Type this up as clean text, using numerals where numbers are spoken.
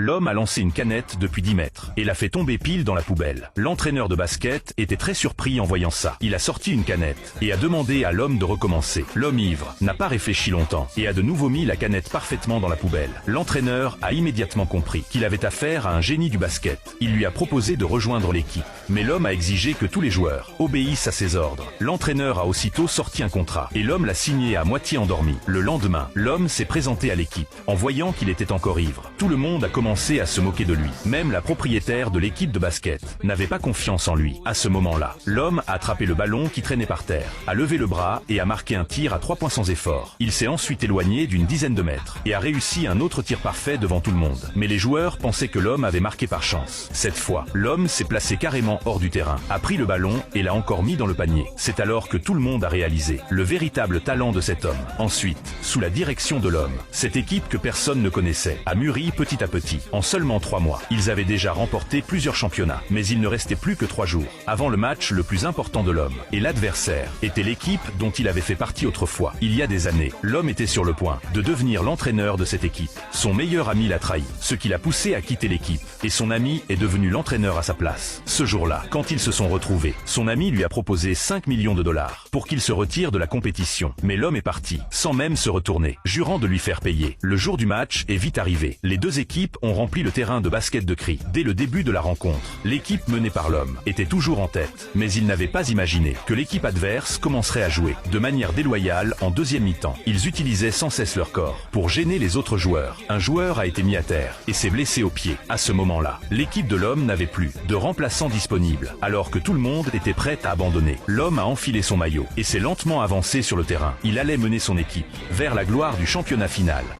L'homme a lancé une canette depuis 10 mètres et l'a fait tomber pile dans la poubelle. L'entraîneur de basket était très surpris en voyant ça. Il a sorti une canette et a demandé à l'homme de recommencer. L'homme ivre n'a pas réfléchi longtemps et a de nouveau mis la canette parfaitement dans la poubelle. L'entraîneur a immédiatement compris qu'il avait affaire à un génie du basket. Il lui a proposé de rejoindre l'équipe. Mais l'homme a exigé que tous les joueurs obéissent à ses ordres. L'entraîneur a aussitôt sorti un contrat et l'homme l'a signé à moitié endormi. Le lendemain, l'homme s'est présenté à l'équipe. En voyant qu'il était encore ivre, tout le monde a commencé à se moquer de lui. Même la propriétaire de l'équipe de basket n'avait pas confiance en lui. À ce moment-là, l'homme a attrapé le ballon qui traînait par terre, a levé le bras et a marqué un tir à 3 points sans effort. Il s'est ensuite éloigné d'une dizaine de mètres et a réussi un autre tir parfait devant tout le monde. Mais les joueurs pensaient que l'homme avait marqué par chance. Cette fois, l'homme s'est placé carrément hors du terrain, a pris le ballon et l'a encore mis dans le panier. C'est alors que tout le monde a réalisé le véritable talent de cet homme. Ensuite, sous la direction de l'homme, cette équipe que personne ne connaissait a mûri petit à petit. En seulement 3 mois, ils avaient déjà remporté plusieurs championnats. Mais il ne restait plus que 3 jours avant le match le plus important de l'homme. Et l'adversaire était l'équipe dont il avait fait partie autrefois. Il y a des années, l'homme était sur le point de devenir l'entraîneur de cette équipe. Son meilleur ami l'a trahi, ce qui l'a poussé à quitter l'équipe. Et son ami est devenu l'entraîneur à sa place. Ce jour-là, quand ils se sont retrouvés, son ami lui a proposé 5 millions de dollars pour qu'il se retire de la compétition. Mais l'homme est parti, sans même se retourner, jurant de lui faire payer. Le jour du match est vite arrivé. Les deux équipes ont rempli le terrain de basket de cris. Dès le début de la rencontre, l'équipe menée par l'homme était toujours en tête. Mais il n'avait pas imaginé que l'équipe adverse commencerait à jouer de manière déloyale en deuxième mi-temps. Ils utilisaient sans cesse leur corps pour gêner les autres joueurs. Un joueur a été mis à terre et s'est blessé au pied. À ce moment-là, l'équipe de l'homme n'avait plus de remplaçant disponible, alors que tout le monde était prêt à abandonner. L'homme a enfilé son maillot et s'est lentement avancé sur le terrain. Il allait mener son équipe vers la gloire du championnat final.